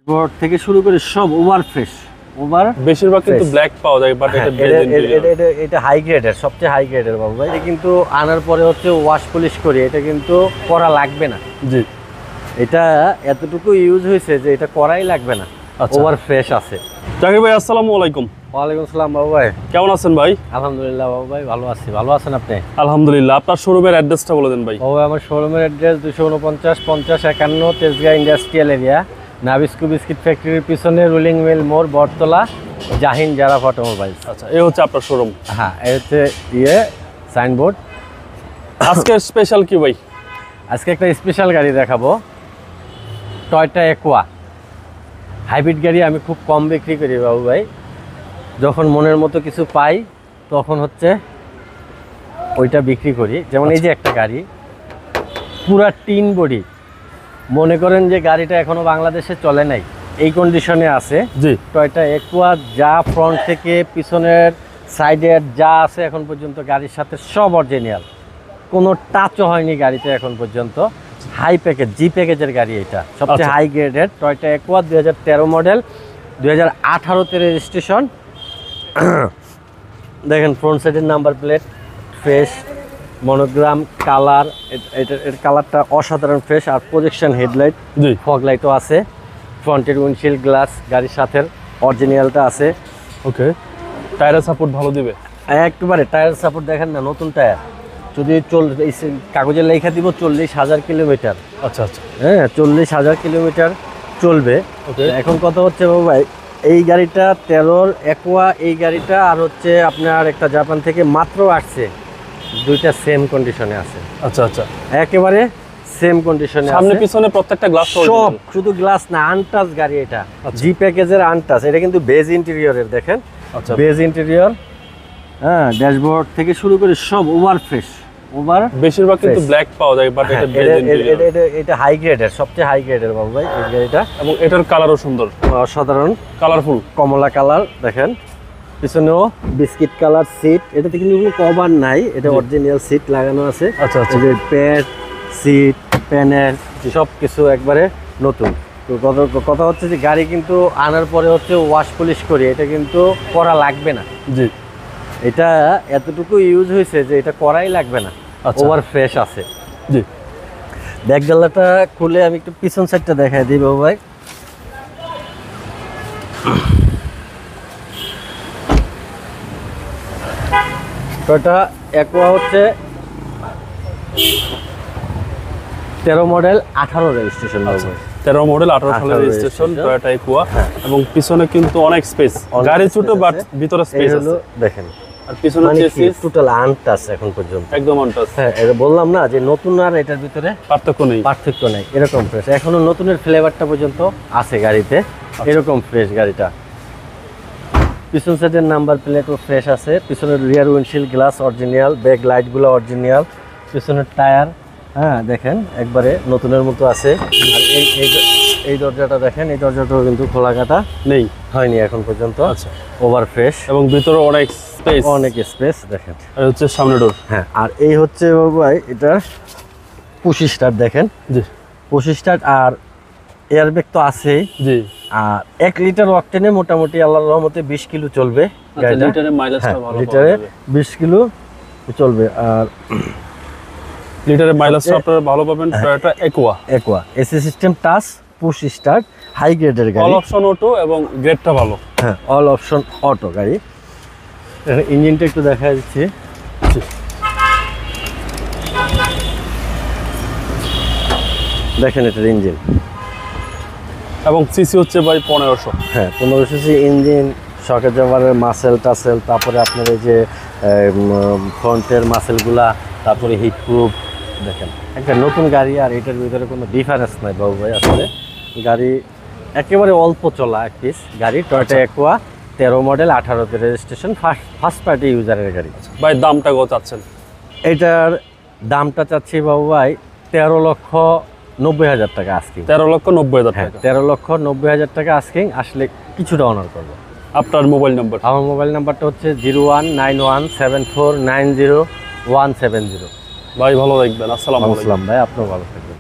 Board থেকে শুরু করে সব ওভার ফ্রেশ, ওভার বেশিরভাগ কিন্তু ব্ল্যাক পাওয়া যায়, বাট এটা হাই গ্রেডের, সবচেয়ে হাই গ্রেডের বাবু ভাই। এটা কিন্তু আনার পরে হচ্ছে ওয়াশ পলিশ করি, এটা কিন্তু করা লাগবে না। জি, এটা এতটুকু ইউজ হয়েছে যে এটা করাই লাগবে না, ওভার ফ্রেশ আছে। জাকির ভাই আসসালামু আলাইকুম। ওয়ালাইকুম আসসালাম বাবু ভাই, কেমন আছেন ভাই? আলহামদুলিল্লাহ বাবু ভাই, ভালো আছি। ভালো আছেন আপনি? আলহামদুলিল্লাহ। আপনার শোরুমের অ্যাড্রেসটা বলে দেন ভাই। বাবু ভাই, আমার শোরুমের address 249-50-51 Tejgaon industrial area, Nabisco biscuit ফ্যাক্টরির পিছনে রুলিং মিল মোড়, বটতলা, জাহিন জারাফ অটোমোবাইলস। আচ্ছা, এই হচ্ছে আপনার শোরুম। হ্যাঁ, এই হচ্ছে সাইনবোর্ড। আজকের স্পেশাল কি ভাই? আজকে একটা স্পেশাল গাড়ি দেখাবো, টয়োটা অ্যাকোয়া হাইব্রিড গাড়ি। আমি খুব কম বিক্রি করি বাবু ভাই, যখন মনের মতো কিছু পাই তখন হচ্ছে ওইটা বিক্রি করি। যেমন এই যে একটা গাড়ি পুরা টিন বডি, মনে করেন যে গাড়িটা এখনো বাংলাদেশে চলে নাই, এই কন্ডিশনে আছে। জি, টয়োটা অ্যাকোয়া, যা ফ্রন্ট থেকে পিছনের সাইডের যা আছে এখন পর্যন্ত গাড়ির সাথে সব অরিজিনাল, কোনো টাচও হয়নি গাড়িতে এখন পর্যন্ত। হাই প্যাকেজ, জি প্যাকেজের গাড়ি, এটা সবচেয়ে হাই গ্রেডের টয়োটা অ্যাকোয়া 2013 মডেল, 2018-তে রেজিস্ট্রেশন। দেখেন ফ্রন্ট সাইডের number plate fresh, monogram colour, এর কালারটা অসাধারণ ফ্রেশ। আর প্রজেকশন হেডলাইট, জি, ফগ লাইটও আছে, ফ্রন্টের উইন্ডশিল্ড গ্লাস গাড়ির সাথে অরিজিনালটা আছে। ওকে, টায়ারের সাপোর্ট ভালো দিবে একেবারে। টায়ার সাপোর্ট দেখেন না, নতুন টায়ার। যদি কাগজের লেখা দিব 40,000 কিলোমিটার। আচ্ছা আচ্ছা, হ্যাঁ, 40,000 কিলোমিটার চলবে। ওকে, এখন কথা হচ্ছে বাবু ভাই, এই গাড়িটা 13 অ্যাকোয়া, এই গাড়িটা আর হচ্ছে আপনার একটা জাপান থেকে মাত্র আসছে, দুইটা সেম কন্ডিশনে আছে। আচ্ছা আচ্ছা, একেবারে সেম কন্ডিশনে সামনে আছে, পিছনে প্রত্যেকটা গ্লাস সব। শুধু গ্লাস না, আনটাচ গাড়ি এটা, জি প্যাকেজের আনটাচ। এটা কিন্তু বেজ ইন্টেরিয়রের, দেখেন আচ্ছা, বেজ ইন্টেরিয়র। হ্যাঁ, ড্যাশবোর্ড থেকে শুরু করে সব ওভার ফ্রেশ, ওভার। বেশিরভাগ কিন্তু ব্ল্যাক পাওয়া যায়, বাট এটা হাই গ্রেডের, সবচেয়ে হাই গ্রেডের বাবু ভাই এই গাড়িটা। এবং এটার কালারও সুন্দর, অসাধারণ কালারফুল, কমলা কালার। দেখেন পিছনেও বিস্কিট কালার সিট, এটাতে কিন্তু কোনো কভার নাই, এটা অরিজিনাল সিট লাগানো আছে। আচ্ছা আচ্ছা, প্যাড, সিট, প্যানেল সব কিছু একবারে নতুন। তো কথা হচ্ছে যে গাড়ি কিন্তু আনার পরে হচ্ছে ওয়াশ পলিশ করি, এটা কিন্তু করা লাগবে না। জি, এটা এতটুকু ইউজ হয়েছে যে এটা করাই লাগবে না, ওভার ফ্রেশ আছে। জি, ব্যাক ডালাটা খুলে আমি একটু পিছন সাইডটা দেখাই দিই বাবু ভাই। টয়োটা অ্যাকোয়া হচ্ছে 13 মডেল 18 রেজিস্ট্রেশন বাবু ভাই। 13 মডেল 18 সালের রেজিস্ট্রেশন টয়োটা অ্যাকোয়া। এবং পিছনে কিন্তু অনেক স্পেস, গাড়ি ছোট বাট ভিতরে স্পেস আছে। দেখেন, আর পিছনে চেসিস টোটাল আনটাচ এখন পর্যন্ত, একদম আনটাচ। হ্যাঁ, এটা বললাম না যে নতুন আর এটার ভিতরে পার্থক্য নেই, এরকম ফ্রেশ। এখনো নতুনের ফ্লেভারটা পর্যন্ত আছে গাড়িতে, এরকম ফ্রেশ গাড়িটা। পিছন সাইডের নাম্বার প্লেটও ফ্রেশ আছে, পিছনের রিয়ার উইন্ডশিল্ড গ্লাস অরিজিনাল, ব্যাক লাইটগুলো অরিজিনাল, পিছনের টায়ার হ্যাঁ দেখেন একবারে নতুনের মতো আছে। আর এই দরজাটা দেখেন, এই দরজাটাও কিন্তু খোলা কাটা নেই, হয়নি এখন পর্যন্ত। আচ্ছা, ওভার ফ্রেশ এবং ভিতরে অনেক স্পেস, অনেক স্পেস দেখেন। আর হচ্ছে সামনে ডোর। হ্যাঁ, আর এই হচ্ছে ভাই এটা পুশ স্টার্ট, দেখেন জি, পুশ স্টার্ট। আর এয়ারব্যাগ তো আছেই। জি, আর 1 লিটার অকটেনে মোটামুটি আল্লাহর রহমতে 20 কিলো চলবে গাড়িটা। লিটারে মাইলেজটা ভালো, লিটারে 20 কিলো চলবে। আর লিটারে মাইলেজটা আপনারা ভালো পাবেন Toyota Aqua AC system, touch, push start, high গ্রেডের গাড়ি, অল অপশন অটো এবং গ্রেডটা ভালো। হ্যাঁ, অল অপশন অটো গাড়ি। ইঞ্জিনটা একটু দেখা যাচ্ছে, দেখেন এটার ইঞ্জিন। এবং সিসি হচ্ছে ভাই 1500। হ্যাঁ, 1500 সিসি ইঞ্জিন, শকের জামারের মাসেল টাসেল, তারপরে আপনার এই যে ফ্রন্টের মাসেলগুলা, তারপরে হিট প্রুফ। দেখেন একটা নতুন গাড়ি, আর এটার ভিতরে কোনো ডিফারেন্স নাই বাবু ভাই। আসলে গাড়ি একেবারে অল্প চলা এক পিস গাড়ি, টয়োটা অ্যাকোয়া 13 মডেল 18তে রেজিস্ট্রেশন, ফার্স্ট পার্টি ইউজারের গাড়ি। ভাই দামটা কত চাচ্ছেন? এটার দামটা চাচ্ছি বাবু ভাই 13,90,000 টাকা আস্কিং। 13,90,000 টাকা। 13,90,000 টাকা আস্কিং। আসলে কিছুটা অনার করবো। আপনার মোবাইল নাম্বার? আমার মোবাইল নাম্বারটা হচ্ছে 01917490 170। ভাই ভালো থাকবেন, আসসালামু আলাইকুম। ভাই, আপনিও ভালো থাকবেন।